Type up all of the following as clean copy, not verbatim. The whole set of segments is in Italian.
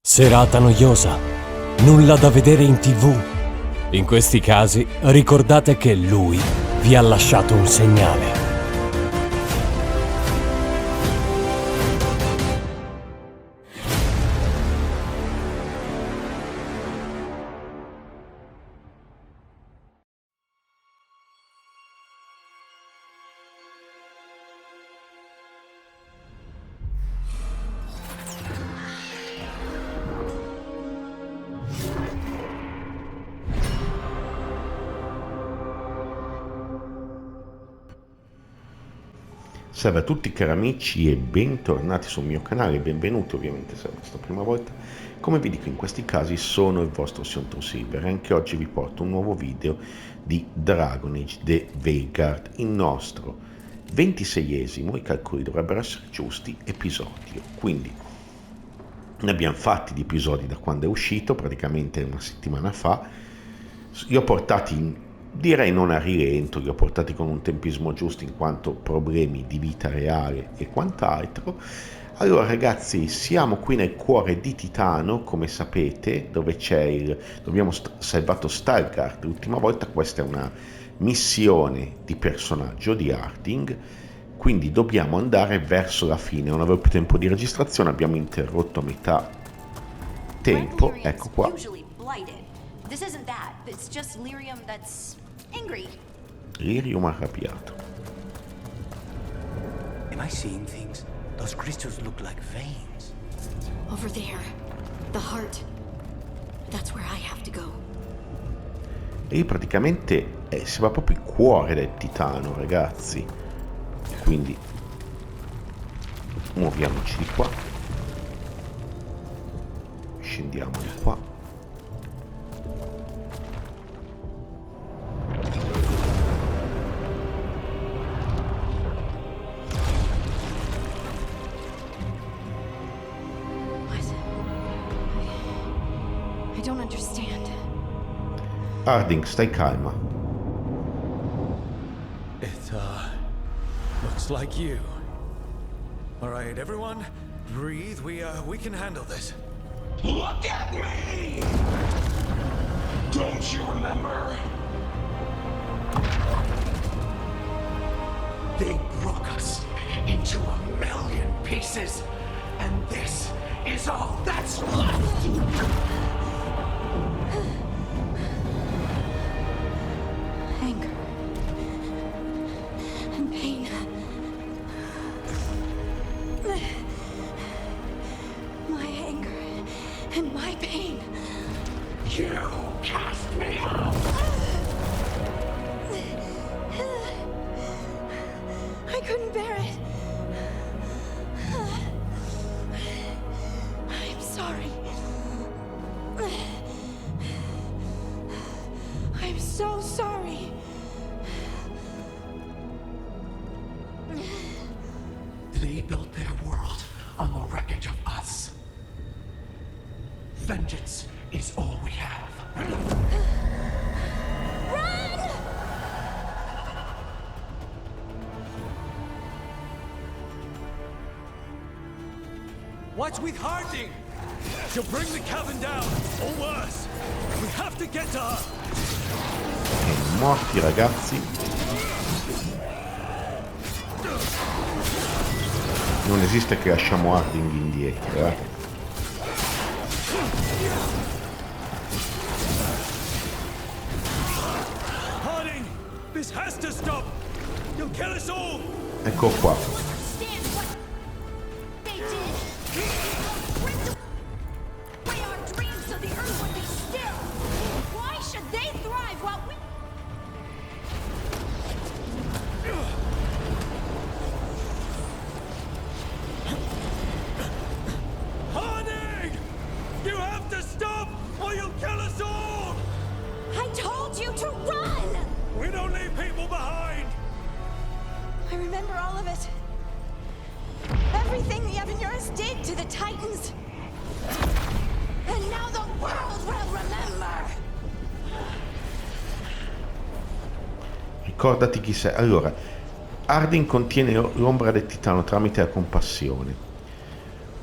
Serata noiosa, nulla da vedere in TV. In questi casi ricordate che lui vi ha lasciato un segnale. Salve a tutti cari amici e bentornati sul mio canale, benvenuti ovviamente se è la vostra prima volta. Come vi dico in questi casi sono il vostro Silver e anche oggi vi porto un nuovo video di Drago di Veilguard, il nostro 26esimo, i calcoli dovrebbero essere giusti, episodio. Quindi ne abbiamo fatti di episodi da quando è uscito, praticamente una settimana fa. Li ho portati direi non a rilento, li ho portati con un tempismo giusto in quanto problemi di vita reale e quant'altro. Allora ragazzi, siamo qui nel cuore di Titano, come sapete, dove abbiamo salvato Veilguard l'ultima volta. Questa è una missione di personaggio di Harding, quindi dobbiamo andare verso la fine. Non avevo più tempo di registrazione, abbiamo interrotto a metà tempo, ecco qua. This isn't that. It's just lyrium that's angry. Lyrium arrabbiato. Am I seeing things? Those crystals look like veins. Over there. The heart. That's where I have to go. E praticamente sembra proprio il cuore del Titano, ragazzi. Quindi muoviamoci di qua. Scendiamo di qua. Harding, stai calma. It looks like you. All right, everyone, breathe. We can handle this. Look at me! Don't you remember? They broke us into 1,000,000 pieces, and this is all that's left. Anger and pain. My anger and my pain. You cast me out. I couldn't bear it. I'm sorry. I'm so sorry. They built their world on the wreckage of us. Vengeance is all we have. Run! What's with Harding? She'll bring the cabin down, or worse. We have to get to her. Morti ragazzi. Non esiste che lasciamo Harding indietro, Harding, this has to stop. You'll kill us all. Ecco qua. Understand what they did? Ripped away our dreams so the earth would be still. Why should they thrive while we... Harding! You have to stop, or you'll kill us all. I told you to run! We don't leave people behind. I remember all of it. Everything the Avenurus did to the Titans. And now the world will remember. Ricordati chi sei. Allora, Harding contiene l'ombra del Titano tramite la compassione.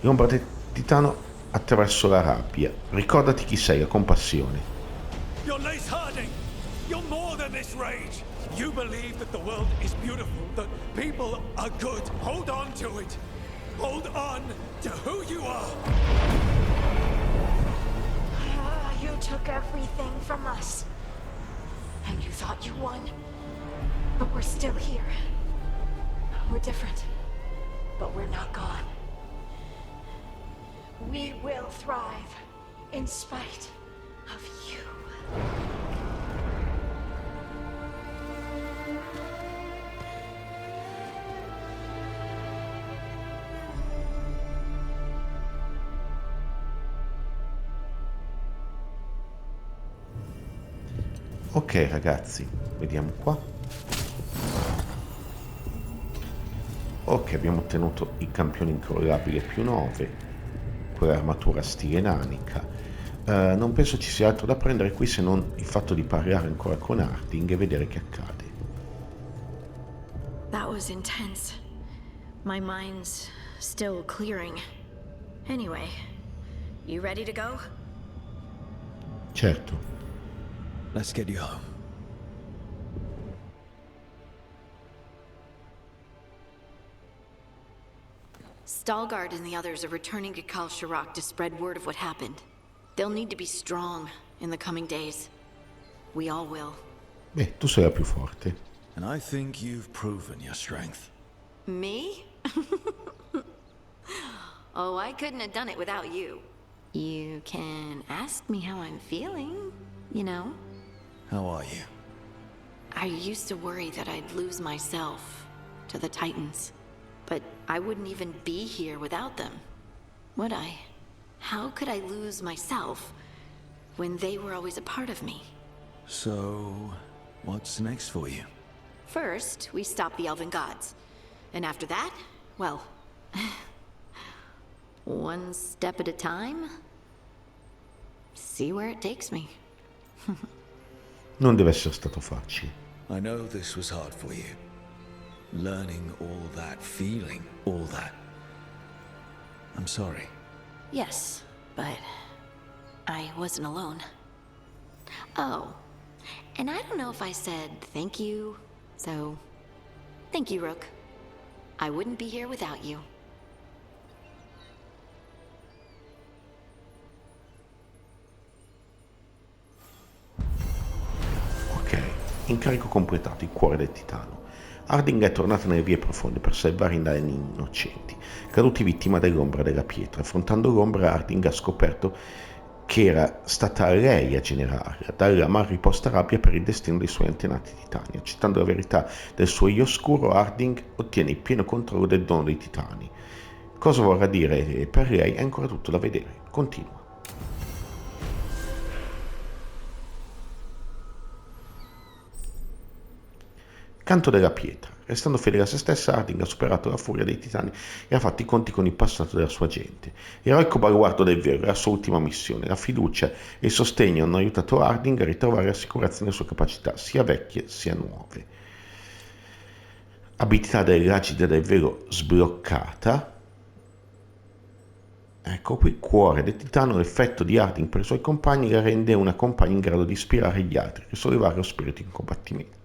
L'ombra del Titano attraverso la rabbia. Ricordati chi sei, la compassione. You're less hardening. You're more than this rage. You believe that the world is beautiful, that people are good. Hold on to it. Hold on to who you are. You took everything from us. And you thought you won. But we're still here. We're different. But we're not gone. We will thrive in spite of you. Ok ragazzi, vediamo qua. Ok, abbiamo ottenuto il campione incrollabile più 9, quell'armatura stile nanica. Non penso ci sia altro da prendere qui se non il fatto di parlare ancora con Harding e vedere che accade. That was intense. My mind's still clearing. Anyway, you ready to go? Certo. Let's get you home. Stalgard and the others are returning to Kal Shirak to spread word of what happened. They'll need to be strong in the coming days. We all will. Beh, tu sei la più forte. And I think you've proven your strength. Me? Oh, I couldn't have done it without you. You can ask me how I'm feeling, you know? How are you? I used to worry that I'd lose myself to the Titans. But I wouldn't even be here without them, would I? How could I lose myself when they were always a part of me? So, what's next for you? First, we stop the elven gods. And after that, well, one step at a time. See where it takes me. Non deve essere stato facile. I know this was hard for you. Learning all that, feeling all that. I'm sorry. Yes, but I wasn't alone. Oh, and I don't know if I said thank you, so thank you, Rook. I wouldn't be here without you. Ok, incarico completato, il cuore del titano. Harding è tornato nelle vie profonde per salvare i danni innocenti, caduti vittima dell'ombra della pietra. Affrontando l'ombra, Harding ha scoperto che era stata lei a generarla, dalla mal riposta rabbia per il destino dei suoi antenati titani. Accettando la verità del suo io oscuro, Harding ottiene il pieno controllo del dono dei titani. Cosa vorrà dire per lei è ancora tutto da vedere. Continua. Canto della pietra. Restando fedele a se stessa, Harding ha superato la furia dei titani e ha fatto i conti con il passato della sua gente. L'eroico baluardo del vero è la sua ultima missione. La fiducia e il sostegno hanno aiutato Harding a ritrovare la sicurezza nelle sue capacità, sia vecchie sia nuove. Abilità dell'agida del vero sbloccata. Ecco qui, cuore del titano. L'effetto di Harding per i suoi compagni la rende una compagna in grado di ispirare gli altri e sollevare lo spirito in combattimento.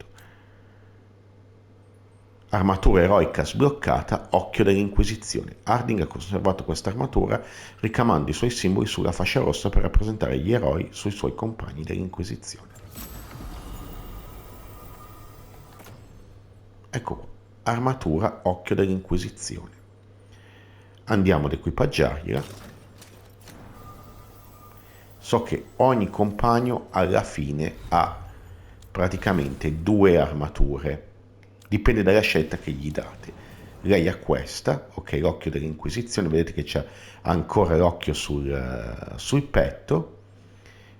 Armatura eroica sbloccata, occhio dell'Inquisizione. Harding ha conservato questa armatura ricamando i suoi simboli sulla fascia rossa per rappresentare gli eroi sui suoi compagni dell'Inquisizione. Ecco qua, armatura occhio dell'Inquisizione. Andiamo ad equipaggiargliela. So che ogni compagno alla fine ha praticamente 2 armature. Dipende dalla scelta che gli date. Lei ha questa, ok, l'occhio dell'Inquisizione, vedete che c'è ancora l'occhio sul petto,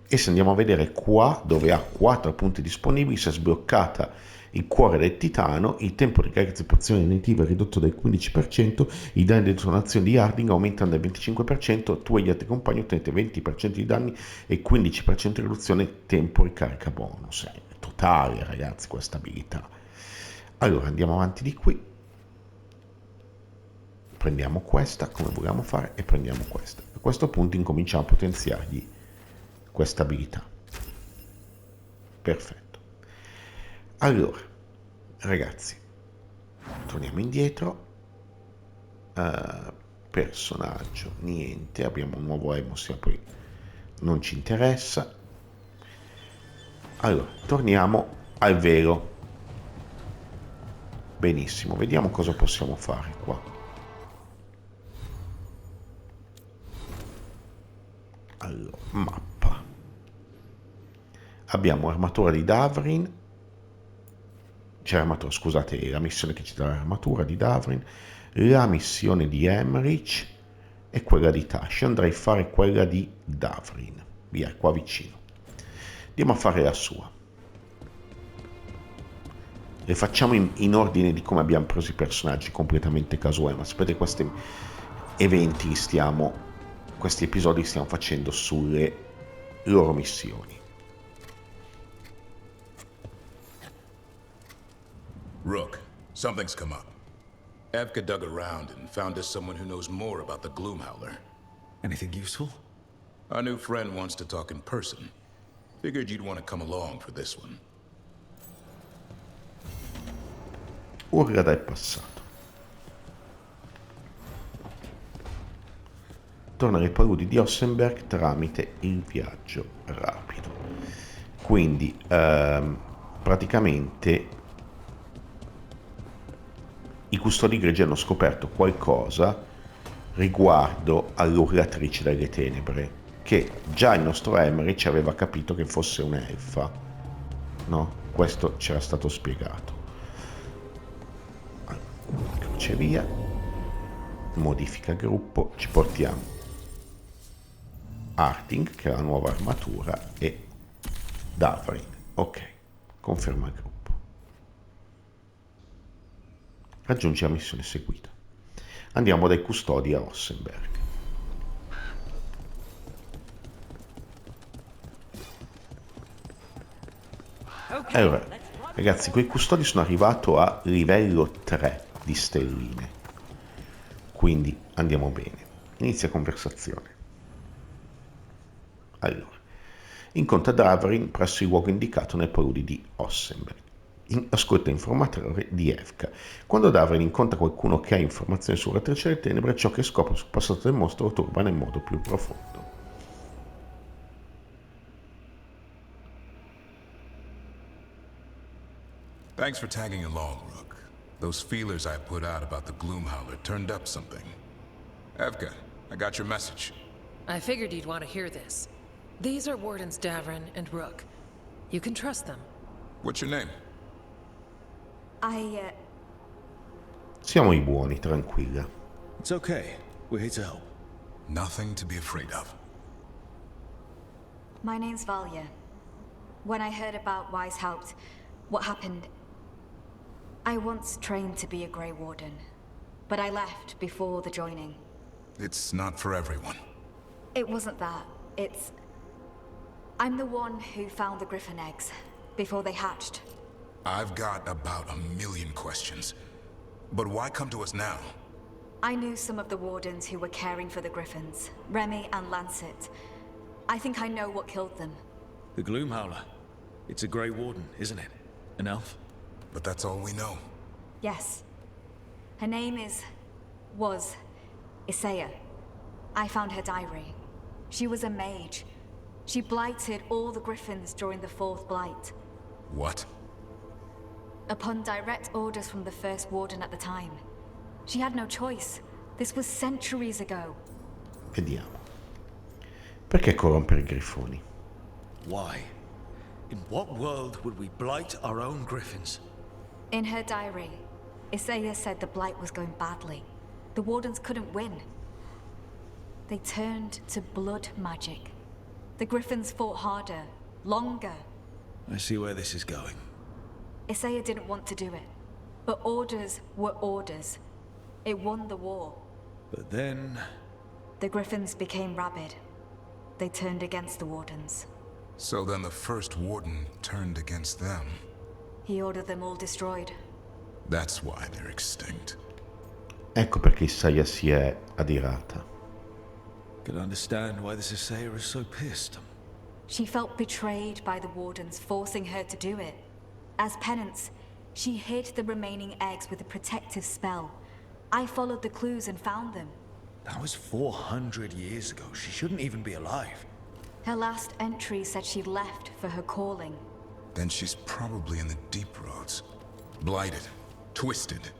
e se andiamo a vedere qua, dove ha 4 punti disponibili, si è sbloccata il cuore del titano, il tempo di carica di pozione nativa è ridotto del 15%, i danni di detonazione di Harding aumentano del 25%, tu e gli altri compagni ottenete 20% di danni e 15% di riduzione tempo ricarica bonus. È totale, ragazzi, questa abilità. Allora andiamo avanti di qui, prendiamo questa come vogliamo fare e prendiamo questa. A questo punto incominciamo a potenziargli questa abilità. Perfetto. Allora, ragazzi, torniamo indietro. Personaggio, niente. Abbiamo un nuovo emos, poi non ci interessa. Allora, torniamo al velo. Benissimo, vediamo cosa possiamo fare qua. Allora, mappa. Abbiamo armatura di Devrin. C'è armatura, scusate, la missione che ci dà l'armatura di Devrin, la missione di unirci e quella di Taash. Andrei a fare quella di Devrin. Via, qua vicino. Andiamo a fare la sua. Le facciamo in ordine di come abbiamo preso i personaggi, completamente casuale, ma sapete, questi eventi questi episodi li stiamo facendo sulle loro missioni. Rook, something's come up. Evka dug around and found us someone who knows more about the Gloomhowler. Anything useful? Our new friend wants to talk in person. Figured you'd want to come along for this one. Urla dal passato. Torna ai paludi di Ossenberg tramite il viaggio rapido. Quindi praticamente i custodi grigi hanno scoperto qualcosa riguardo all'urlatrice delle tenebre, che già il nostro Emery ci aveva capito che fosse un'elfa, no? Questo c'era stato spiegato. Crocevia, modifica gruppo, ci portiamo Arting, che è la nuova armatura, e Devrin. Ok, conferma il gruppo. Raggiunge la missione seguita. Andiamo dai custodi a Ossenberg. Allora, ragazzi, quei custodi sono arrivato a livello 3 di stelline. Quindi andiamo bene. Inizia conversazione. Allora, incontra Devrin presso il luogo indicato nel paludi di Ossenberg. Ascolta informatore di Evka. Quando Devrin incontra qualcuno che ha informazioni sulla Terza delle Tenebre, ciò che scopre sul passato del mostro lo turba nel modo più profondo. Thanks for tagging along, Rook. Those feelers I put out about the Gloomhowler turned up something. Evka, I got your message. I figured you'd want to hear this. These are Wardens Devrin and Rook. You can trust them. What's your name? Siamo i buoni, tranquilla. It's okay. We're here to help. Nothing to be afraid of. My name's Valya. When I heard about Wise Helped, what happened... I once trained to be a Grey Warden, but I left before the joining. It's not for everyone. It wasn't that. It's... I'm the one who found the Griffin eggs, before they hatched. I've got about 1,000,000 questions. But why come to us now? I knew some of the Wardens who were caring for the Griffins, Remy and Lancet. I think I know what killed them. The Gloomhowler. It's a Grey Warden, isn't it? An elf? But that's all we know. Yes. Her name was Isaiah. I found her diary. She was a mage. She blighted all the Griffins during the Fourth Blight. What? Upon direct orders from the First Warden at the time. She had no choice. This was centuries ago. Vediamo. Perché corrompere i grifoni? Why? In what world would we blight our own griffins? In her diary, Isaiah said the Blight was going badly. The Wardens couldn't win. They turned to blood magic. The Griffins fought harder, longer. I see where this is going. Isaiah didn't want to do it. But orders were orders. It won the war. But then... The Griffins became rabid. They turned against the Wardens. So then the First Warden turned against them. He ordered them all destroyed. That's why they're extinct. Ecco perché Isaiah si è adirata. could understand why the Sisseya is so pissed. She felt betrayed by the Wardens, forcing her to do it. As penance, she hid the remaining eggs with a protective spell. I followed the clues and found them. That was 400 years ago. She shouldn't even be alive. Her last entry said she left for her calling. Then she's probably in the deep roads. Blighted. Twisted.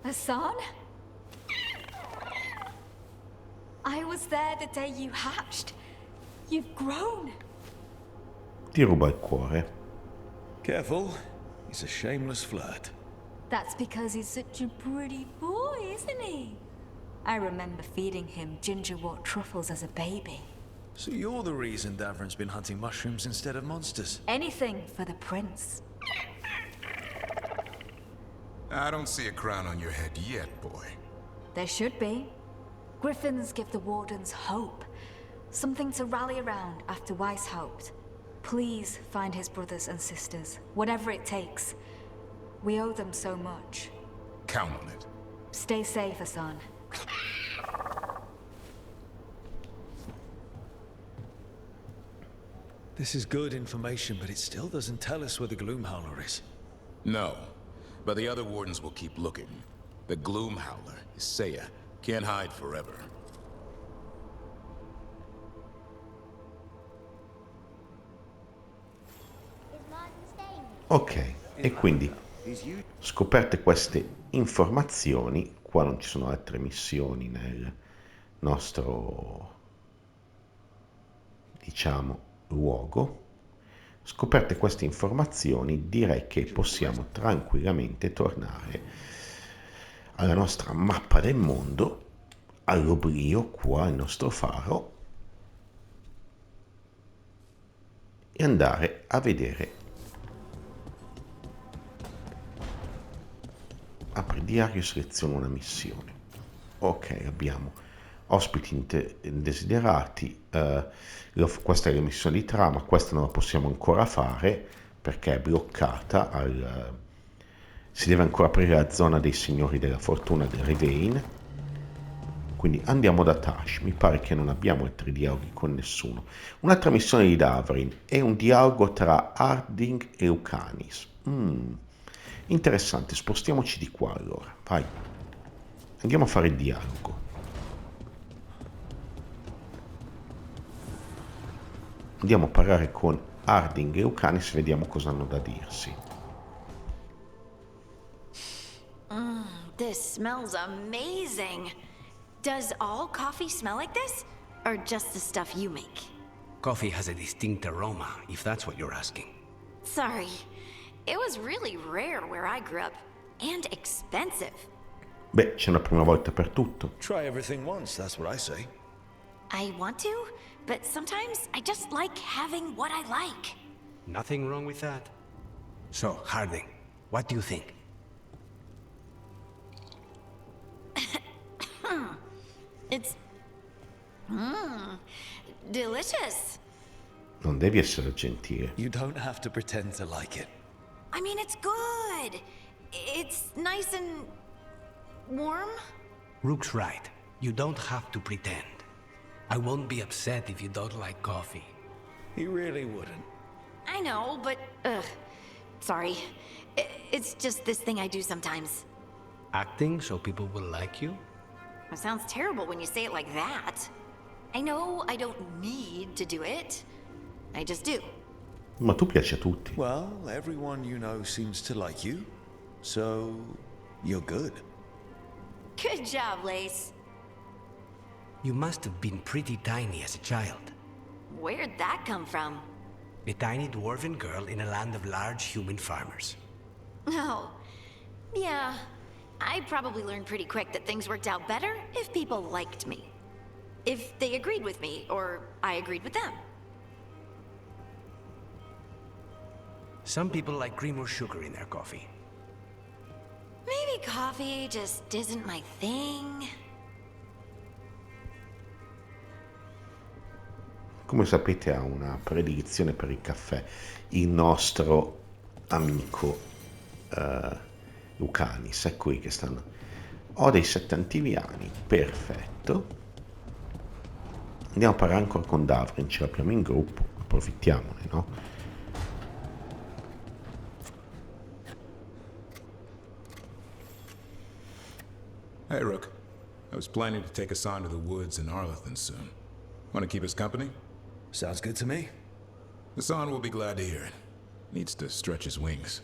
Assan? I was there the day you hatched. You've grown. Ti ruba il cuore. Careful. He's a shameless flirt. That's because he's such a pretty boy, isn't he? I remember feeding him gingerwort truffles as a baby. So you're the reason Devrin's been hunting mushrooms instead of monsters? Anything for the prince. I don't see a crown on your head yet, boy. There should be. Griffins give the Wardens hope. Something to rally around after Weishaupt. Please find his brothers and sisters, whatever it takes. We owe them so much. Count on it. Stay safe, Assan. This is good information, but it still doesn't tell us where the Gloomhowler is. No, but the other wardens will keep looking. The Gloomhowler, Seiya, can't hide forever. Ok, e quindi scoperte queste informazioni, qua non ci sono altre missioni nel nostro, diciamo, luogo. Scoperte queste informazioni, direi che possiamo tranquillamente tornare alla nostra mappa del mondo, all'oblio, qua al nostro faro, e andare a vedere. Apri diario, seleziona una missione. Ok, abbiamo ospiti indesiderati. Questa è la missione di trama, questa non la possiamo ancora fare perché è bloccata. Si deve ancora aprire la zona dei signori della fortuna del Rivain. Quindi andiamo da Taash. Mi pare che non abbiamo altri dialoghi con nessuno. Un'altra missione di Devrin è un dialogo tra Arding e Lucanis. Interessante, spostiamoci di qua allora, vai. Andiamo a fare il dialogo. Andiamo a parlare con Arding e Lucanis e vediamo cosa hanno da dirsi. This smells amazing. Does all coffee smell like this? Or just the stuff you make? Coffee has a distinct aroma, if that's what you're asking. Sorry. It was really rare where I grew up. And expensive. Beh, c'è una prima volta per tutto. Try everything once, that's what I say. I want to, but sometimes I just like having what I like. Nothing wrong with that. So, Harding, what do you think? It's... delicious. Non devi essere gentile. You don't have to pretend to like it. I mean, it's good. It's nice and... warm? Rook's right. You don't have to pretend. I won't be upset if you don't like coffee. He really wouldn't. I know, but... sorry. It's just this thing I do sometimes. Acting so people will like you? It sounds terrible when you say it like that. I know I don't need to do it. I just do. Ma tu piaci a tutti. Well, everyone you know seems to like you. So, you're good. Good job, Lace. You must have been pretty tiny as a child. Where'd that come from? A tiny dwarven girl in a land of large human farmers. Oh, yeah. I probably learned pretty quick that things worked out better if people liked me. If they agreed with me, or I agreed with them. Some people like cream or sugar in their coffee. Maybe coffee just isn't my thing. Come sapete ha una predilezione per il caffè il nostro amico Lucanis. Ecco qui che stanno. Ho dei 7 antiviani, perfetto. Andiamo a parlare ancora con Devrin, ce l'abbiamo in gruppo, approfittiamone, no? Hey, Rook. I was planning to take Assan to the woods in Arlathan soon. Want to keep us company? Sounds good to me. Assan will be glad to hear it. Needs to stretch his wings.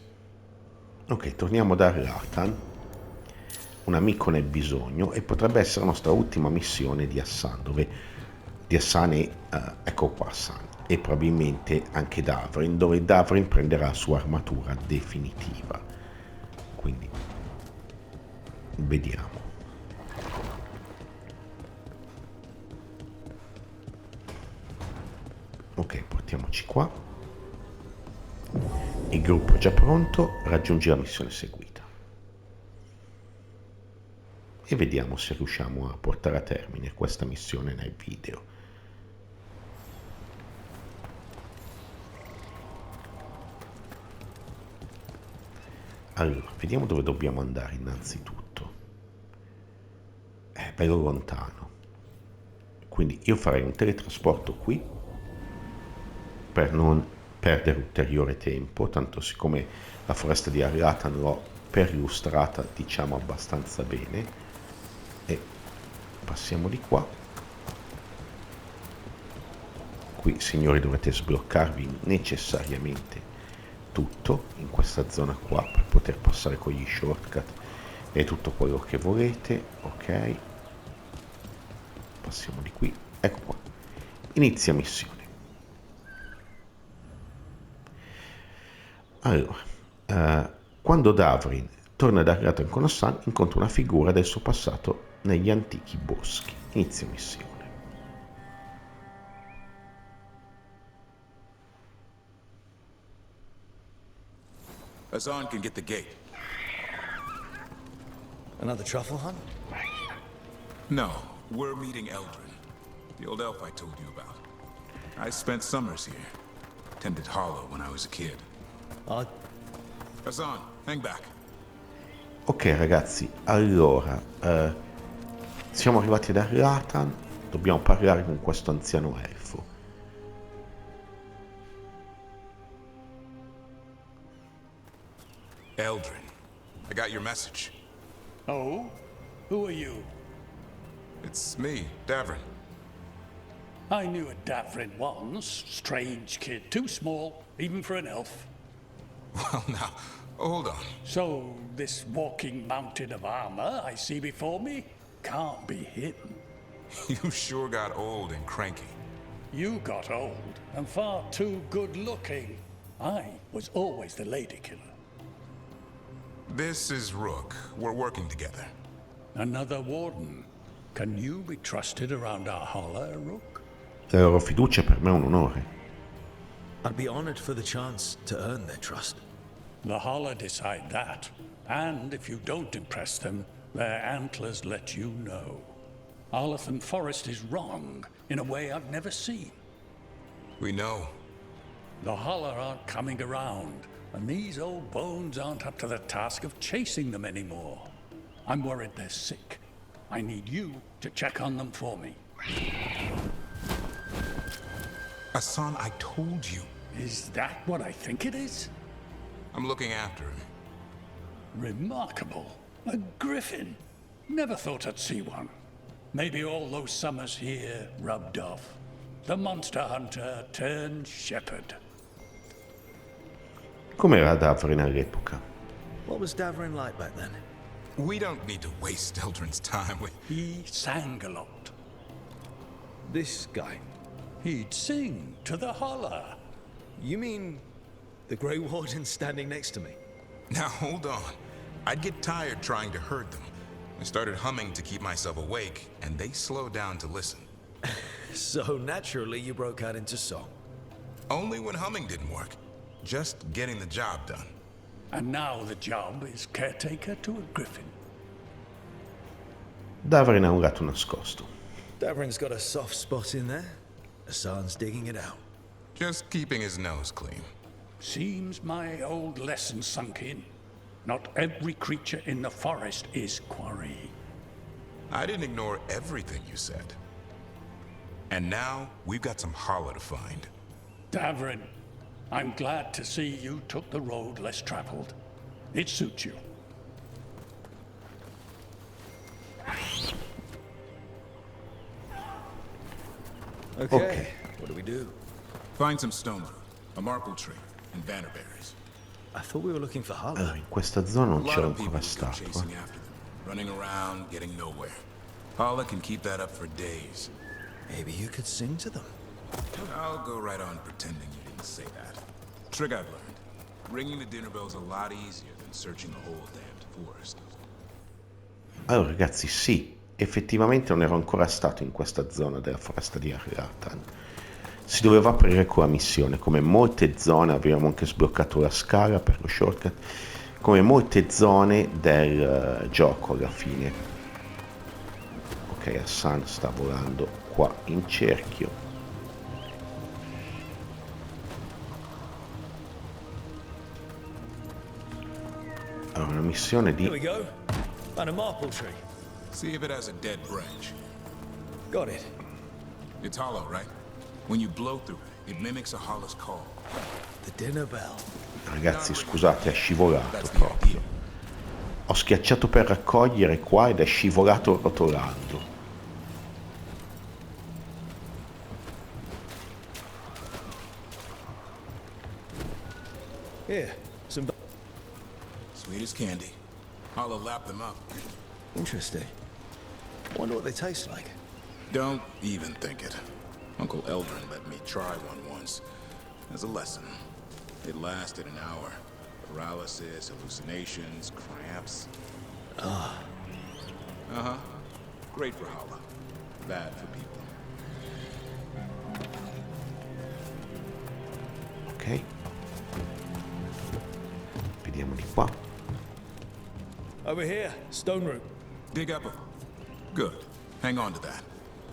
Ok, torniamo da Arlathan. Un amico ne ha bisogno e potrebbe essere la nostra ultima missione di Assan, di Assan e ecco qua Assan, e probabilmente anche Devrin, dove Devrin prenderà la sua armatura definitiva. Quindi vediamo. Ok, portiamoci qua. Il gruppo è già pronto, raggiungi la missione seguita. E vediamo se riusciamo a portare a termine questa missione nel video. Allora, vediamo dove dobbiamo andare innanzitutto. È bello lontano. Quindi io farei un teletrasporto qui per non perdere ulteriore tempo, tanto siccome la foresta di Arlathan l'ho perlustrata diciamo abbastanza bene. E passiamo di qua. Qui signori dovete sbloccarvi necessariamente tutto in questa zona qua per poter passare con gli shortcut e tutto quello che volete. Ok, passiamo di qui, ecco qua, inizia missione. Allora, quando Devrin torna da Arlathan con Assan, incontra una figura del suo passato negli antichi boschi. Inizia missione. Assan can get the gate. Another truffle hunt? No, we're meeting Eldrin, the old elf I told you about. I spent summers here. Tended Hollow when I was a kid. Assan, hang back. Ok ragazzi, allora siamo arrivati ad Arlathan, dobbiamo parlare con questo anziano elfo. Eldrin, I got your message. Oh? Who are you? It's me, Devrin. I knew a Devrin once. Strange kid. Too small, even for an elf. Well, now, hold on. So, this walking mountain of armor I see before me can't be him. You sure got old and cranky. You got old and far too good looking. I was always the lady killer. This is Rook. We're working together. Another warden. Can you be trusted around our holler, Rook? La loro fiducia per me è un onore. I'd be honored for the chance to earn their trust. The holler decide that. And if you don't impress them, their antlers let you know. Arlathan Forest is wrong in a way I've never seen. We know. The holler aren't coming around, and these old bones aren't up to the task of chasing them anymore. I'm worried they're sick. I need you to check on them for me. Assan, I told you. Is that what I think it is? I'm looking after him. Remarkable. A griffin. Never thought I'd see one. Maybe all those summers here rubbed off. The monster hunter turned shepherd. Com'era Devrin all'epoca? What was Devrin like back then? We don't need to waste Eldrin's time with... He sang a lot. This guy? He'd sing to the holler. You mean the Grey Warden standing next to me? Now, hold on. I'd get tired trying to herd them. I started humming to keep myself awake, and they slowed down to listen. So naturally, you broke out into song. Only when humming didn't work. Just getting the job done. And now the job is caretaker to a griffin. Devrin ha un gatto nascosto. Devrin's got a soft spot in there. Assan's digging it out. Just keeping his nose clean. Seems my old lesson sunk in. Not every creature in the forest is quarry. I didn't ignore everything you said. And now, we've got some Hala to find. Devrin, I'm glad to see you took the road less traveled. It suits you. Ok. What do we do? Find some stone root, a marble tree, and bannerberries. I thought we were looking for Hala. Allora, in questa zona non A lot c'era of people ancora go stato. chasing after them, running around, getting nowhere. Hala can keep that up for days. Maybe you could sing to them. I'll go right on pretending you didn't say that. Trick I've learned. Ringing the dinner bell's a lot easier than searching the whole damned forest. Allora ragazzi, sì, effettivamente non ero ancora stato in questa zona della foresta di Arlathan. Si doveva aprire con la missione, come molte zone, abbiamo anche sbloccato la scala per lo shortcut, come molte zone del gioco alla fine. Ok, Assan sta volando qua in cerchio. Allora, una missione di... Here we go. Find a maple tree. See if it has a dead branch. Got it. It's hollow, right? When you blow through it, it mimics a Hala's call. The dinner bell. Ragazzi, scusate, è scivolato proprio. Ho schiacciato per raccogliere qua ed è scivolato rotolando. Here, some... Sweet as candy. Hala lapped them up. Interesting. Wonder what they taste like. Don't even think it. Uncle Eldrin let me try one once. As a lesson. It lasted an hour. Paralysis, hallucinations, cramps. Ah. Uh-huh. Great for Hala. Bad for people. Ok. Vediamo di qua. Over here, stone root. Dig up a... Good. Hang on to that.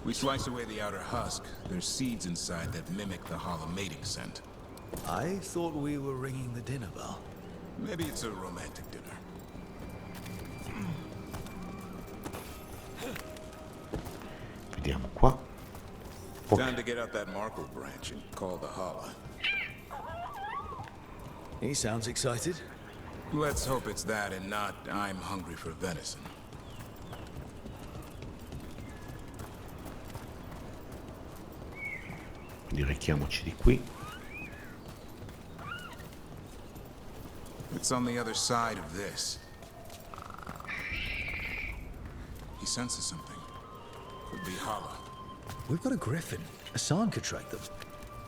We slice away the outer husk. There's seeds inside that mimic the Hala mating scent. I thought we were ringing the dinner bell. Maybe it's a romantic dinner. Vediamo qua. Ok. Time to get out that Markle branch and call the Hala. He sounds excited. Let's hope it's that and not I'm hungry for venison. Quindi rechiamoci di qui. It's on the other side of this. He senses something. Could be Hala. We've got a griffin. Assan could track them.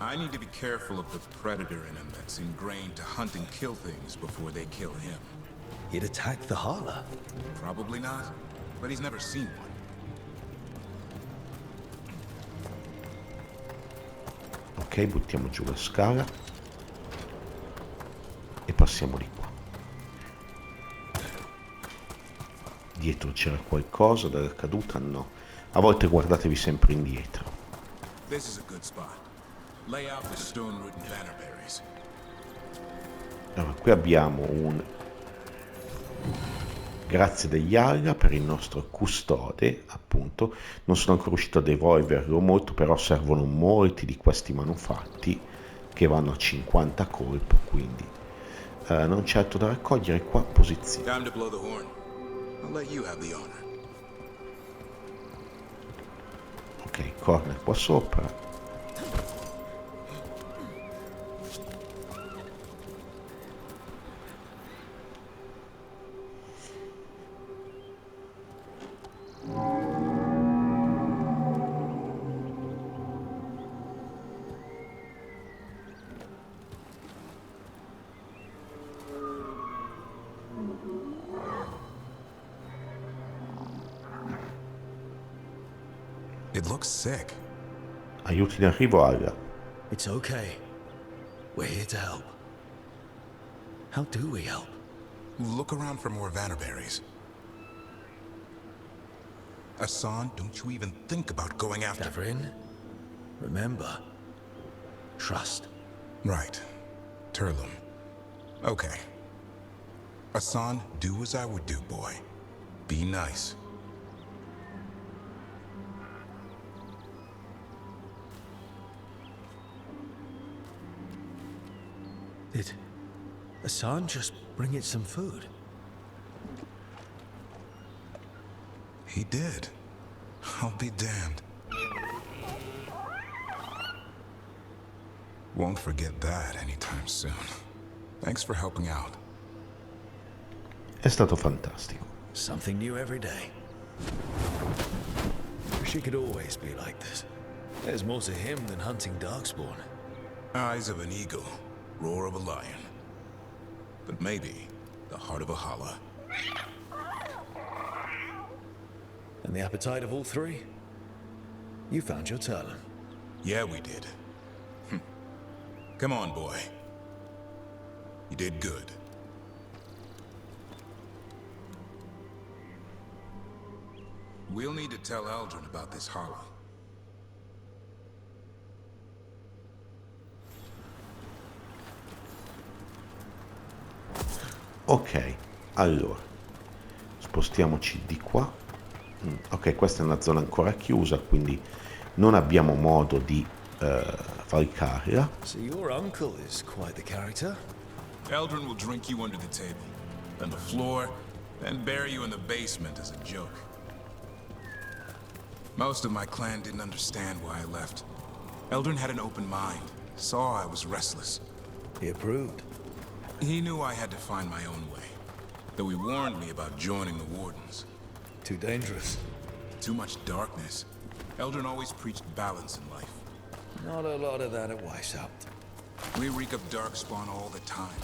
I need to be careful of the predator in him that's ingrained to hunt and kill things before they kill him. He'd attack the Hala. Probably not, but he's never seen one. Ok, buttiamo giù la scala. E passiamo di qua. Dietro c'era qualcosa dalla caduta? No. A volte guardatevi sempre indietro. This is a good spot. Lay out the stone root and bannerberries. Allora, qui abbiamo un grazie degli Arga per il nostro custode, appunto. Non sono ancora riuscito a devolverlo molto, però servono molti di questi manufatti che vanno a 50 colpo, quindi non c'è altro da raccogliere qua, posizione. Time to blow the horn. I'll let you have the honor. Ok, corner qua sopra. It looks sick. Aiuti in arrivo, Arga. It's okay. We're here to help. How do we help? Look around for more vannerberries. Assan, don't you even think about going after... Devrin, remember, trust. Right. Turlum. Okay. Assan, do as I would do, boy. Be nice. Did Assan just bring it some food? He did. I'll be damned. Won't forget that anytime soon. Thanks for helping out. È stato fantastico. Something new every day. Wish it could always be like this. There's more to him than hunting darkspawn. Eyes of an eagle, roar of a lion. But maybe the heart of a holla. And the appetite of all three? You found your talent. Yeah, we did. Come on, boy. You did good. We'll need to tell Eldrin about this hollow. Ok, allora spostiamoci di qua. Ok, questa è una zona ancora chiusa, quindi non abbiamo modo di varcarla. So your uncle is quite the character. Eldrin will drink you under the table, then the floor, then bury you in the basement as a joke. Most of my clan didn't understand why I left. Eldrin had an open mind, saw I was restless. He approved. He knew I had to find my own way, though he warned me about joining the Wardens. Too dangerous. Too much darkness. Eldrin always preached balance in life. Not a lot of that at Weishaupt. We reek of darkspawn all the time.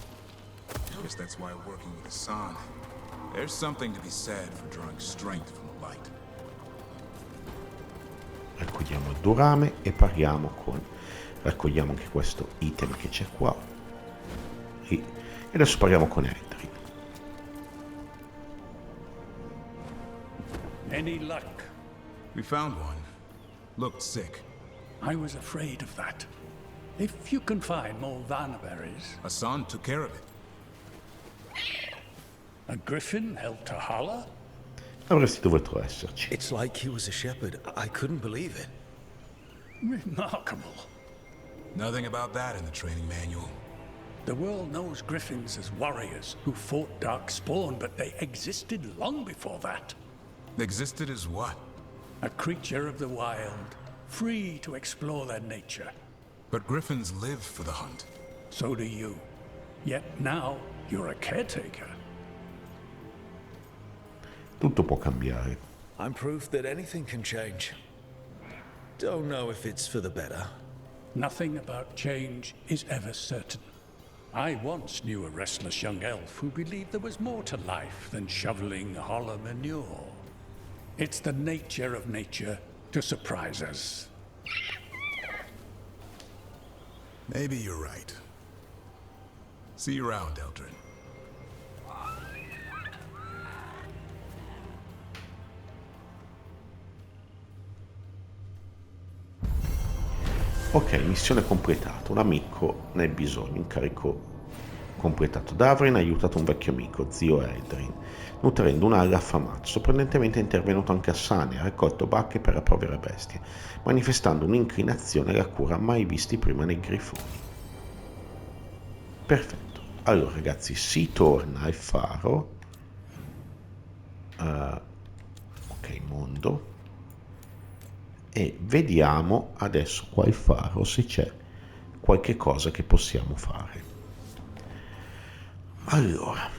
Guess that's why working with Assan, there's something to be said for drawing strength from the light. Raccogliamo il durame e raccogliamo anche questo item che c'è qua. E adesso parliamo con Devrin. Any luck? We found one. Looked sick. I was afraid of that. If you can find more Vanaberries... Assan took care of it. A griffin helped to holler? Avresti dovuto esserci. It's like he was a shepherd. I couldn't believe it. Remarkable. Nothing about that in the training manual. The world knows griffins as warriors who fought darkspawn, but they existed long before that. Existed as what? A creature of the wild, free to explore their nature. But griffins live for the hunt. So do you. Yet now, you're a caretaker. Tutto può cambiare. I'm proof that anything can change. Don't know if it's for the better. Nothing about change is ever certain. I once knew a restless young elf who believed there was more to life than shoveling hollow manure. It's the nature of nature to surprise us. Maybe you're right. See you around, Eldrin. Ok, missione completata. Un amico nel bisogno. Incarico completato. Devrin ha aiutato un vecchio amico, zio Devrin, nutrendo un ala affamato. Sorprendentemente è intervenuto anche Assan e ha raccolto bacche per la povera bestia, manifestando un'inclinazione alla cura mai visti prima nei grifoni. Perfetto. Allora ragazzi, si torna al faro. Ok, mondo. E vediamo adesso qua il faro se c'è qualche cosa che possiamo fare. Allora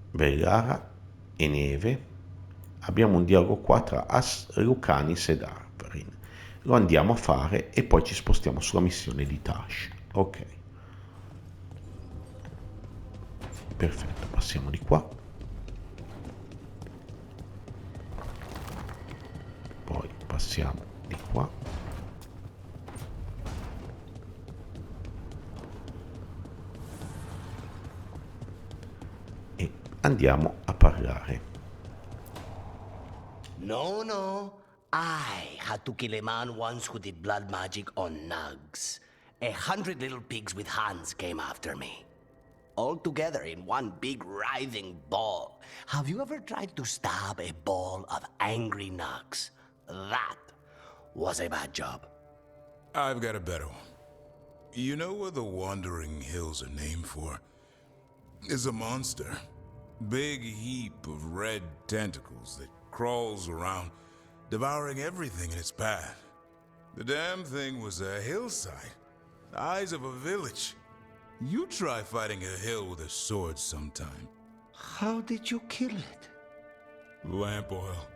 Veilguard e neve. Abbiamo un dialogo qua tra Lucanis e Devrin. Lo andiamo a fare e poi ci spostiamo sulla missione di Taash. Ok, perfetto, passiamo di qua. Poi passiamo di qua. E andiamo a parlare. No. I had to kill a man once who did blood magic on nugs. 100 little pigs with hands came after me. All together in one big writhing ball. Have you ever tried to stab a ball of angry nugs? That was a bad job. I've got a better one. You know what the Wandering Hills are named for? It's a monster. Big heap of red tentacles that crawls around, devouring everything in its path. The damn thing was a hillside, the eyes of a village. You try fighting a hill with a sword sometime. How did you kill it? Lamp oil.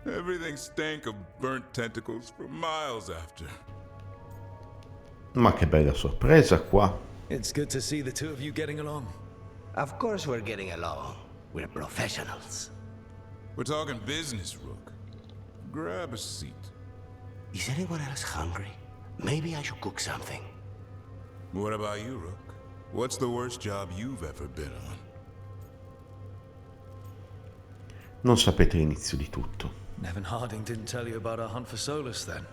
Everything stank of burnt tentacles for miles after. Ma che bella sorpresa qua. It's good to see the two of you getting along. Of course we're getting along. We're professionals. We're talking business, Rook. Grab a seat. Is anyone else hungry? Maybe I should cook something. What about you, Rook? What's the worst job you've ever been on? Non sapete l'inizio di tutto. Nevin Harding didn't tell you about our hunt for Solus, then?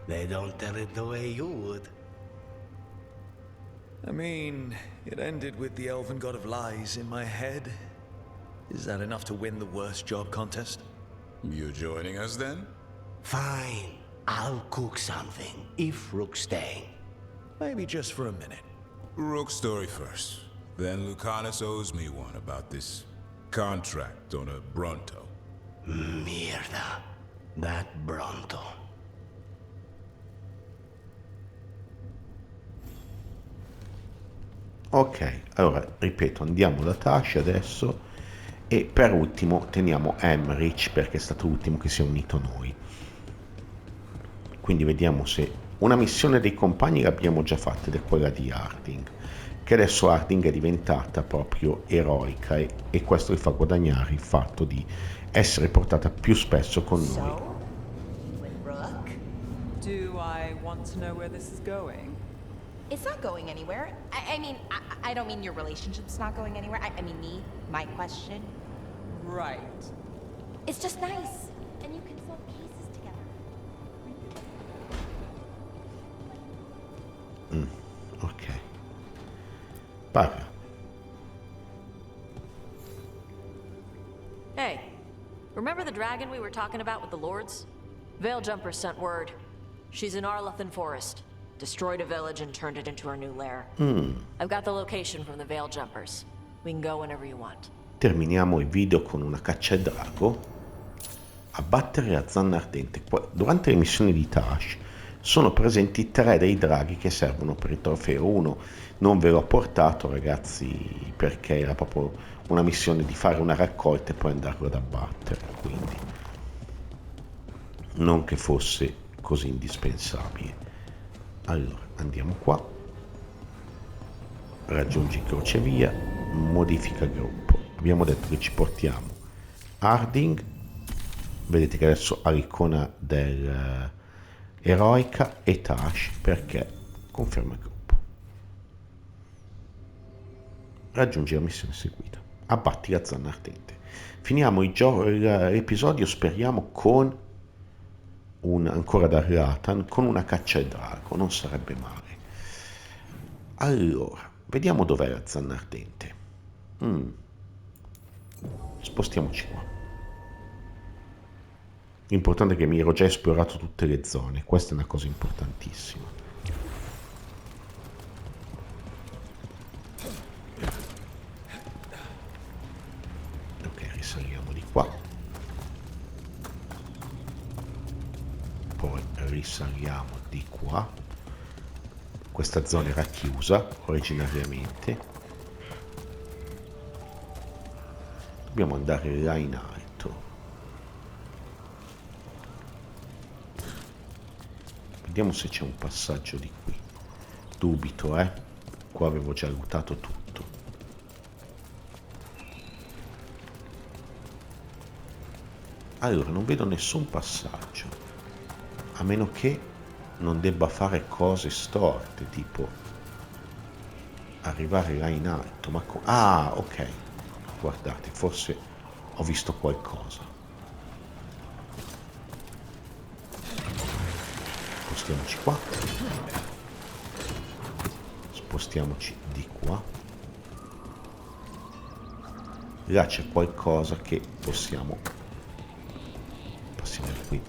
They don't tell it the way you would. I mean, it ended with the elven god of lies in my head. Is that enough to win the worst job contest? You joining us, then? Fine. I'll cook something, if Rook's staying. Maybe just for a minute. Rook's story first. Then Lucanus owes me one about this contract on a Bronto. Mierda. That Bronto. Ok, allora ripeto, andiamo da Taash adesso e per ultimo teniamo Emmerich perché è stato l'ultimo che si è unito a noi. Quindi vediamo se una missione dei compagni l'abbiamo già fatta ed è quella di Harding, che adesso Harding è diventata proprio eroica e questo gli fa guadagnare il fatto di essere portata più spesso con noi. Do I want to know where this is going? It's not going anywhere. I mean, I don't mean your relationship's not going anywhere. I mean my question. Right. It's just nice. And you can solve cases together. Ok. Parla. Hey, remember the dragon we were talking about with the lords? Veiljumpers sent word. She's in Arlathan forest. Destroyed a village and turned it into her new lair. I've got the location from the Veiljumpers. We can go whenever you want. Terminiamo il video con una caccia al drago. Abbattere a Zannardente. Durante le missioni di Taash sono presenti 3 dei draghi che servono per il trofeo. Uno non ve l'ho portato, ragazzi, perché era proprio una missione di fare una raccolta e poi andarlo ad abbattere, quindi non che fosse così indispensabile. Allora, andiamo qua, raggiungi crocevia, modifica gruppo. Abbiamo detto che ci portiamo Harding, vedete che adesso ha l'icona del eroica, e Taash perché conferma il gruppo. Raggiungi la missione seguita, abbatti la Zannardente. Finiamo l'episodio, speriamo, con ancora da Arlathan, con una caccia al drago, non sarebbe male. Allora, vediamo dov'è la Zannardente. Spostiamoci qua. L'importante è che mi ero già esplorato tutte le zone, questa è una cosa importantissima. Ok, risaliamo di qua. Poi risaliamo di qua. Questa zona era chiusa originariamente. Dobbiamo andare là in alto. Vediamo se c'è un passaggio di qui. Dubito, qua avevo già lootato tutto. Allora, non vedo nessun passaggio. A meno che non debba fare cose storte, tipo arrivare là in alto. Ma ok, guardate, forse ho visto qualcosa. Spostiamoci qua. Spostiamoci di qua. Là c'è qualcosa che passiamo di qui.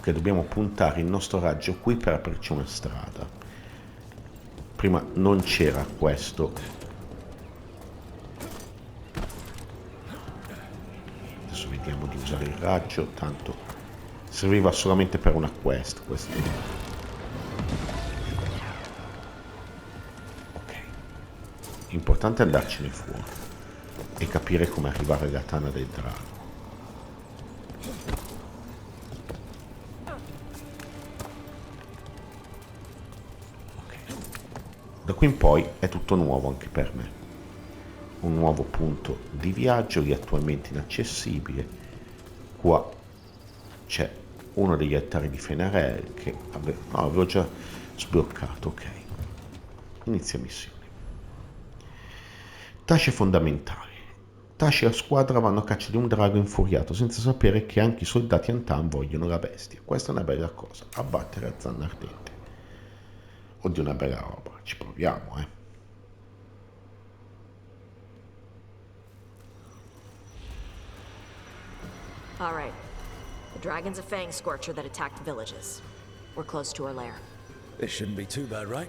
Ok, dobbiamo puntare il nostro raggio qui per aprirci una strada. Prima non c'era questo. Adesso vediamo di usare il raggio, tanto serviva solamente per una quest questo. Ok, importante è andarcene fuori e capire come arrivare alla tana del drago. Da qui in poi è tutto nuovo anche per me. Un nuovo punto di viaggio lì attualmente inaccessibile. Qua c'è uno degli altari di Fenarel che avevo già sbloccato. Ok, inizia missione. Taash è fondamentale. Taash e la squadra vanno a caccia di un drago infuriato senza sapere che anche i soldati Antan vogliono la bestia. Questa è una bella cosa, abbattere a Zannardente. Oddio, una bella roba, ci proviamo, All right. The dragon's a fang scorcher that attacked villages. We're close to her lair. This shouldn't be too bad, right?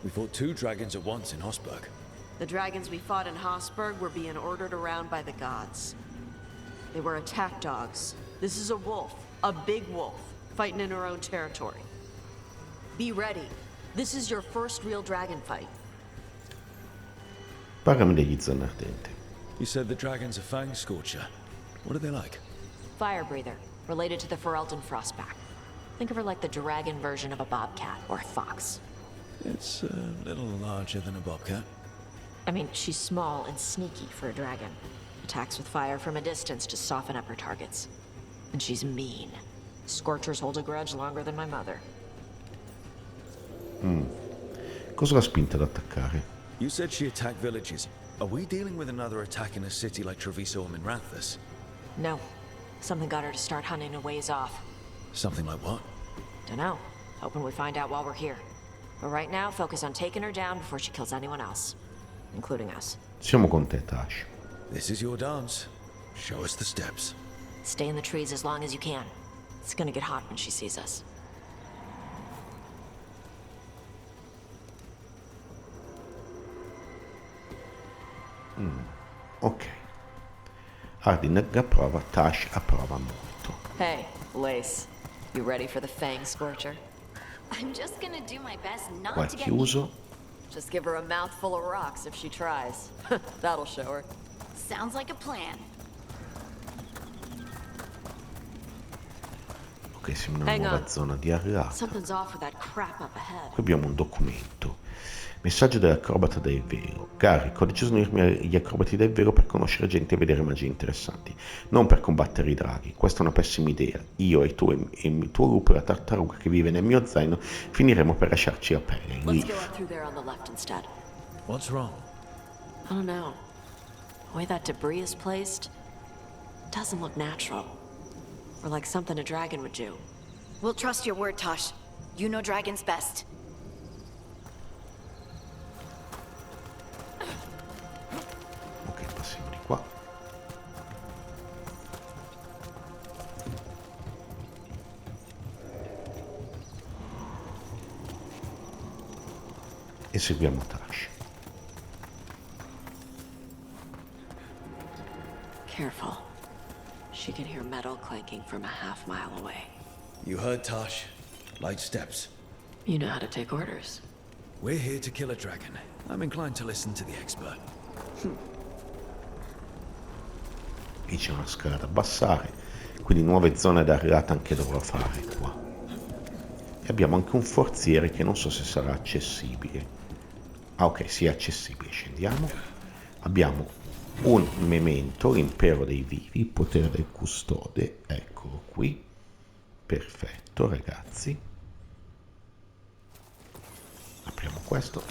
We fought 2 dragons at once in Hosberg. The dragons we fought in Hosberg were being ordered around by the gods. They were attack dogs. This is a wolf, a big wolf, fighting in her own territory. Be ready. This is your first real dragon fight. Parlami degli Zannardente. You said the dragon's a fang scorcher. What are they like? Fire breather, related to the Ferelden frostback. Think of her like the dragon version of a bobcat or a fox. It's a little larger than a bobcat. I mean, she's small and sneaky for a dragon. Attacks with fire from a distance to soften up her targets. And she's mean. Scorchers hold a grudge longer than my mother. Cosa l'ha spinta ad attaccare? You said she attacked villages. Are we dealing with another attack in a city like Treviso or Minrathus? No. Something got her to start hunting a ways off. Something like what? Dunno. Hoping we find out while we're here. But right now, focus on taking her down before she kills anyone else. Including us. Siamo con te, Taash. This is your dance. Show us the steps. Stay in the trees as long as you can. It's gonna get hot when she sees us. Ok. Hardin approva, Taash approva molto. Hey, Lace. You ready for the fang scorcher? I'm just gonna do my best not Qua è to get chiuso. Just give her a mouthful of rocks if she tries. That'll show her. Sounds like a plan. Ok, siamo in una nuova zona di Arlathan. Something's off with that crap up ahead. Qui abbiamo un documento. Messaggio dell'acrobata del vero. Garrick, ho deciso di unirmi agli acrobati del vero per conoscere gente e vedere magie interessanti, non per combattere i draghi. Questa è una pessima idea. Io e tu e il tuo gruppo e la tartaruga che vive nel mio zaino finiremo per lasciarci la pelle. Let's go up through there on the left instead. What's wrong? I don't know. The way that debris is placed doesn't look natural. Or like something a dragon would do. We'll trust your word, Taash. You know dragons best. Ok, passiamo di qua. E seguiamo Taash. Careful. She can hear metal clanking from a half-mile away. You heard Taash. Light steps. You know how to take orders. We're here to kill a dragon. I'm inclined to listen to the expert. Qui c'è una scala da abbassare, quindi nuove zone da Arlathan che dovrò fare qua. E abbiamo anche un forziere che non so se sarà accessibile. Ah, ok, sì, è accessibile. Scendiamo. Abbiamo un memento, l'impero dei vivi, il potere del custode. Eccolo qui. Perfetto, ragazzi. Apriamo questo,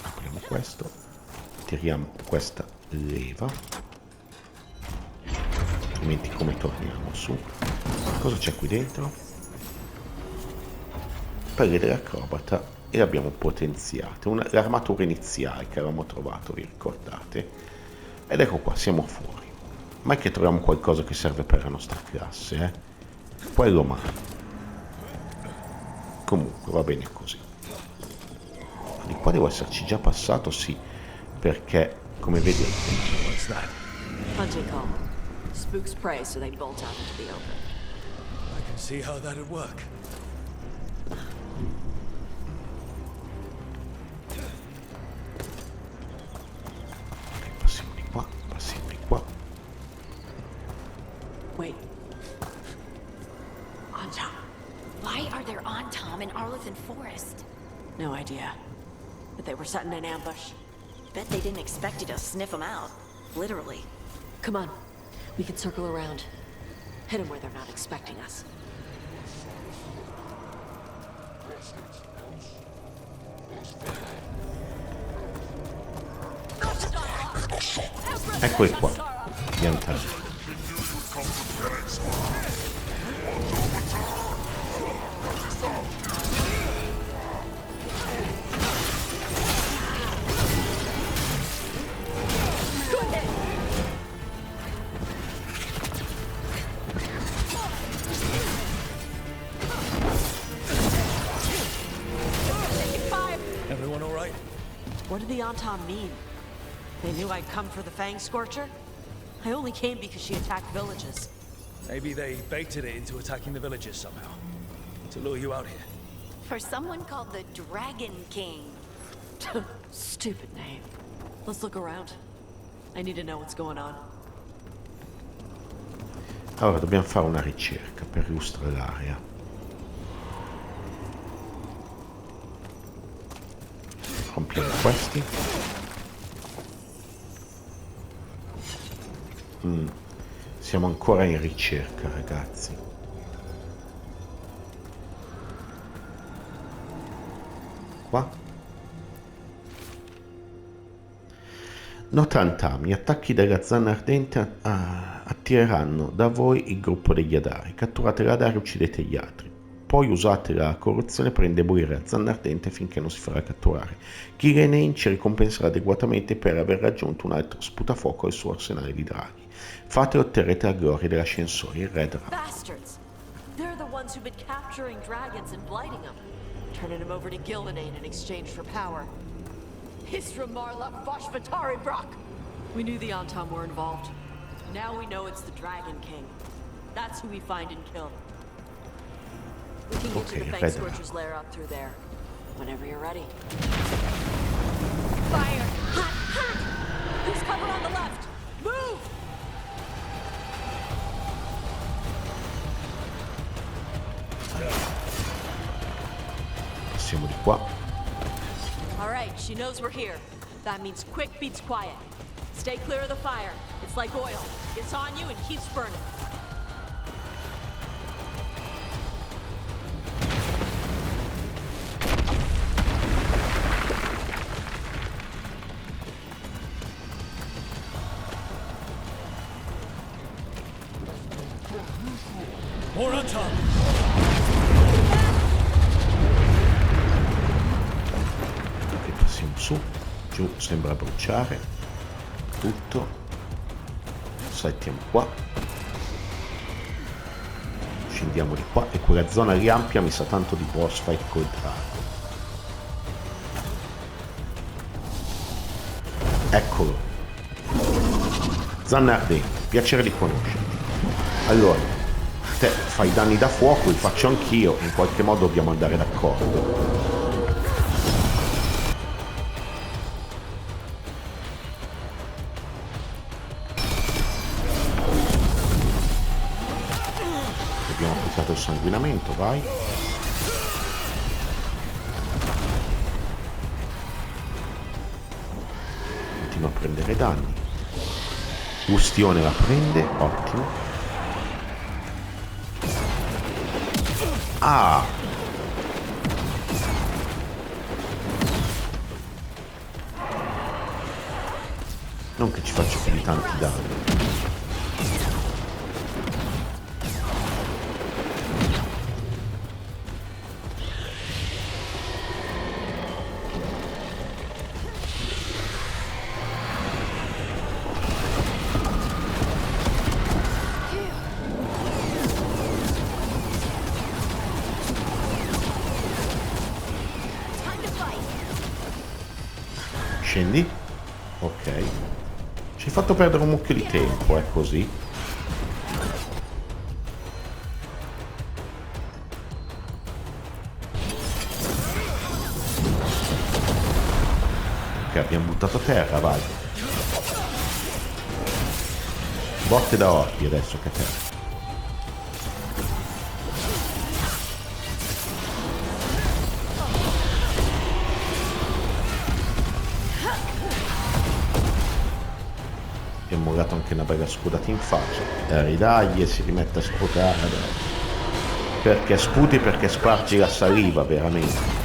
tiriamo questa leva, altrimenti come torniamo su? Cosa c'è qui dentro? Pelle dell'acrobata, e l'abbiamo potenziata, l'armatura iniziale che avevamo trovato, vi ricordate? Ed ecco qua, siamo fuori. Ma è che troviamo qualcosa che serve per la nostra classe, Quello mai. Comunque va bene così. Di qua devo esserci già passato, sì, perché come vedete Hunting call. Spooks prey, so they bolt out into the open. I can see how that'd work. passiamo di qua, passiamo di qua. Wait. On top. Why are there on Tom in Arlathan Forest? No idea. But they were setting an ambush. Bet they didn't expect you to sniff them out. Literally. Come on. We can circle around. Hit them where they're not expecting us. Eccoli qua, gli antani. Everyone all right? What did the Anton mean? They knew I'd come for the Fang Scorcher? I only came because she attacked villages. Maybe they baited it into attacking the villages somehow. To lure you out here. For someone called the Dragon King. Stupid name. Let's look around. I need to know what's going on. Allora dobbiamo fare una ricerca per illustrare l'area. Compiamo questi. Siamo ancora in ricerca, ragazzi. Qua. Notantami, gli attacchi della Zannardente attireranno da voi il gruppo degli Adari. Catturate l'Adari e uccidete gli altri. Poi usate la corruzione per indebolire la Zannardente finché non si farà catturare. Chi Renain ci ricompenserà adeguatamente per aver raggiunto un altro sputafuoco al suo arsenale di draghi. Fate e otterrete la gloria dell'ascensore, il re Drago. Bastards! They're the ones who've been capturing dragons and blighting them. Turning them over to Gildanane in exchange for power. Hisramarla Vashvatari Brock! We knew the Anton were involved. Now we know it's the Dragon King. That's who we find and kill. We can get to the Fang Scorcher's lair up through there. Whenever you're ready. Fire! Hot! Hot! Who's cover on the left? Move! Passiamo di qua. Alright, she knows we're here. That means quick beats quiet. Stay clear of the fire. It's like oil. It's on you and keeps burning. More on top! Ok, passiamo su. Giù sembra bruciare. Tutto. Saltiamo qua. Scendiamo di qua. E quella zona lì ampia mi sa tanto di boss fight col drago. Eccolo. Zannardente, piacere di conoscerti. Allora, te fai danni da fuoco, li faccio anch'io, in qualche modo dobbiamo andare d'accordo. Abbiamo applicato il sanguinamento, vai. Continua a prendere danni. Ustione la prende, ottimo. Ah! Non che ci faccia più di tanti danni. Scendi. Ok. Ci hai fatto perdere un mucchio di tempo, è così. Ok, abbiamo buttato a terra, vai. Botte da orti adesso che terra. È murato anche una bella scudata in faccia. Ridagli e si rimette a sputare adesso. Perché sputi, perché spargi la saliva, veramente.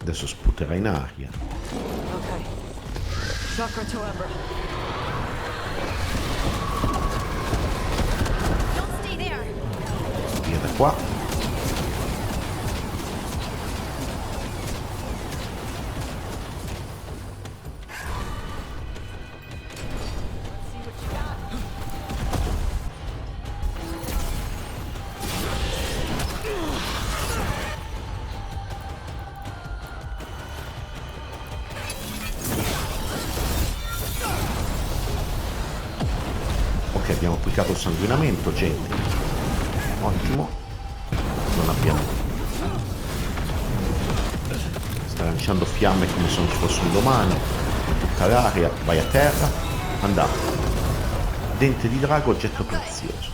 Adesso sputerà in aria. Ok. Chakra to aver. Don't stay there. Via da qua. Ok, abbiamo applicato il sanguinamento, gente. Ottimo. Non abbiamo. Sta lanciando fiamme come se non ci fosse un domani. In tutta l'area. Vai a terra. Andiamo. Dente di drago, oggetto prezioso.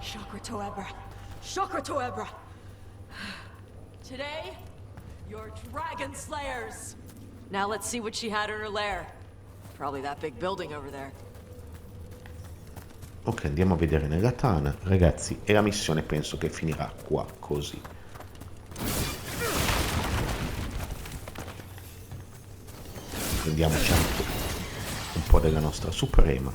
Chakra to aver. Chakra to aver. Today, you're dragon slayers. Now let's see what she had in her lair. Probably that big building over there. Ok, andiamo a vedere nella Tana, ragazzi, e la missione penso che finirà qua, così. Prendiamoci anche un po' della nostra suprema.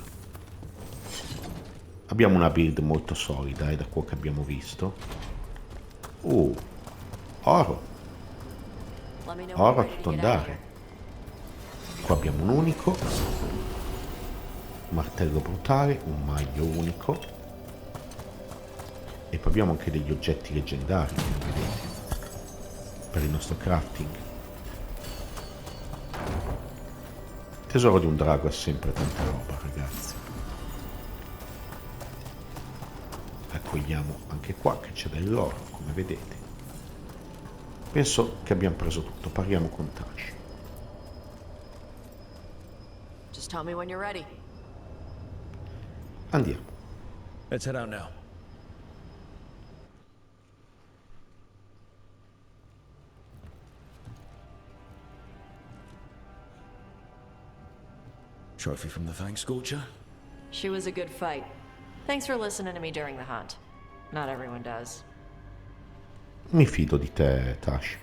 Abbiamo una build molto solida, da quello che abbiamo visto. Oro. Oro a tutto andare. Qua abbiamo un unico. Martello brutale, un maglio unico. E poi abbiamo anche degli oggetti leggendari, vedete, per il nostro crafting. Tesoro di un drago è sempre tanta roba, ragazzi. Raccogliamo anche qua che c'è dell'oro, come vedete. Penso che abbiamo preso tutto. Parliamo con Taash. Just tell me when you're ready. Andiamo. Let's head out now. Trophy from the Fang Scorcher? She was a good fight. Thanks for listening to me during the hunt. Not everyone does. Mi fido di te, Taash.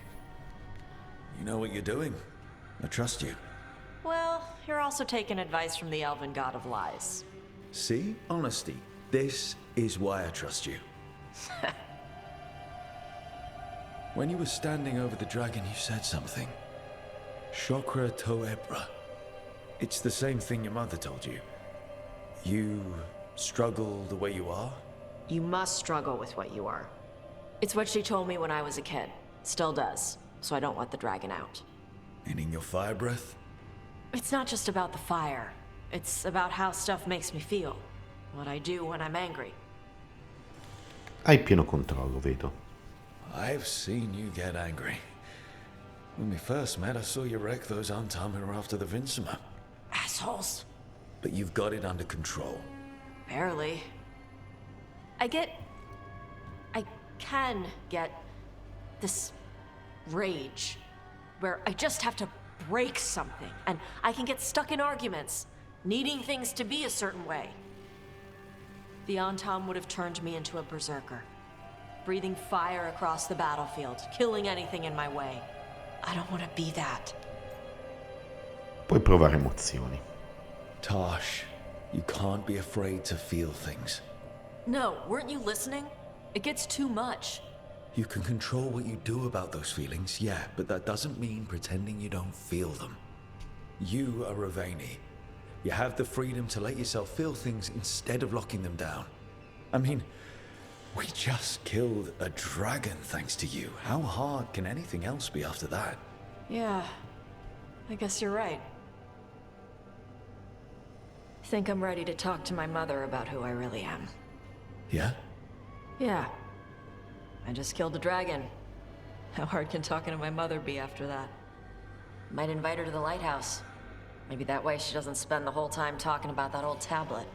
You know what you're doing. I trust you. Well, you're also taking advice from the elven god of lies. See? Honesty. This is why I trust you. When you were standing over the dragon, you said something. Chakra to aver. It's the same thing your mother told you. You struggle the way you are? You must struggle with what you are. It's what she told me when I was a kid. Still does. So I don't want the dragon out. Meaning your fire breath? It's not just about the fire. It's about how stuff makes me feel. What I do when I'm angry. Hai pieno controllo, vedo. I've seen you get angry. When we first met, I saw you wreck those Antamir after the Vinsima. Assholes. But you've got it under control. Barely. I can get this rage where I just have to break something, and I can get stuck in arguments, needing things to be a certain way. The Antam would have turned me into a berserker, breathing fire across the battlefield, killing anything in my way. I don't want to be that. Puoi provare emozioni. Taash, you can't be afraid to feel things. No, weren't you listening? It gets too much. You can control what you do about those feelings, yeah, but that doesn't mean pretending you don't feel them. You are Ravani. You have the freedom to let yourself feel things instead of locking them down. I mean, we just killed a dragon thanks to you. How hard can anything else be after that? Yeah, I guess you're right. Think I'm ready to talk to my mother about who I really am. Yeah? Yeah. I just killed a dragon. How hard can talking to my mother be after that? Might invite her to the lighthouse. Maybe that way she doesn't spend the whole time talking about that old tablet.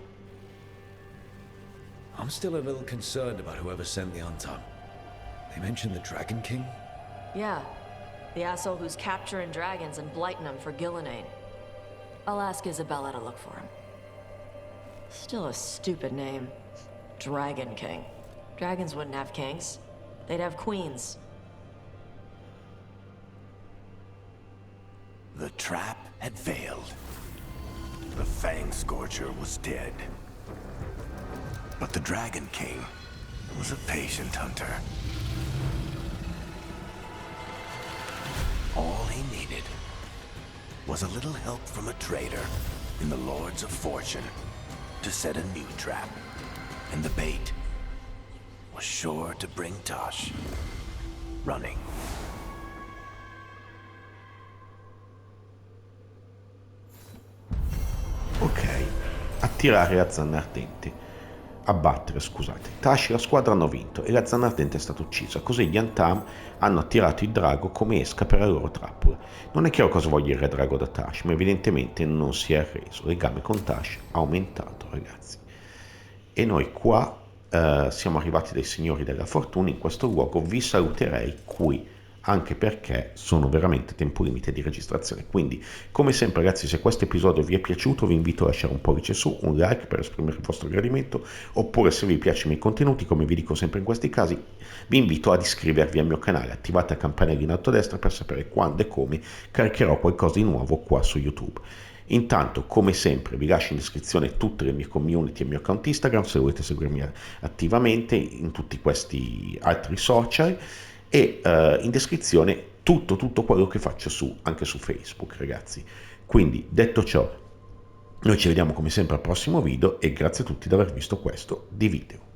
I'm still a little concerned about whoever sent the Unton. They mentioned the Dragon King? Yeah. The asshole who's capturing dragons and blighting them for Gillenane. I'll ask Isabella to look for him. Still a stupid name. Dragon King. Dragons wouldn't have kings. They'd have queens. The trap had failed. The Fang Scorcher was dead. But the Dragon King was a patient hunter. All he needed was a little help from a trader in the Lords of Fortune to set a new trap. And the bait was sure to bring Taash running. Ok, attirare la Zannardente. Abbattere, scusate. Taash e la squadra hanno vinto e la Zannardente è stata uccisa, così gli Antam hanno attirato il Drago come esca per la loro trappola. Non è chiaro cosa voglia il re Drago da Taash, ma evidentemente non si è arreso. Il legame con Taash ha aumentato, ragazzi. E noi qua siamo arrivati dai signori della fortuna. In questo luogo vi saluterei qui, anche perché sono veramente tempo limite di registrazione. Quindi, come sempre, ragazzi, se questo episodio vi è piaciuto vi invito a lasciare un pollice su, un like per esprimere il vostro gradimento, oppure se vi piacciono i miei contenuti, come vi dico sempre in questi casi, vi invito ad iscrivervi al mio canale, attivate la campanella in alto a destra per sapere quando e come caricherò qualcosa di nuovo qua su YouTube. Intanto, come sempre, vi lascio in descrizione tutte le mie community e il mio account Instagram, se volete seguirmi attivamente in tutti questi altri social, e in descrizione tutto quello che faccio anche su Facebook, ragazzi. Quindi, detto ciò, noi ci vediamo come sempre al prossimo video e grazie a tutti di aver visto questo di video.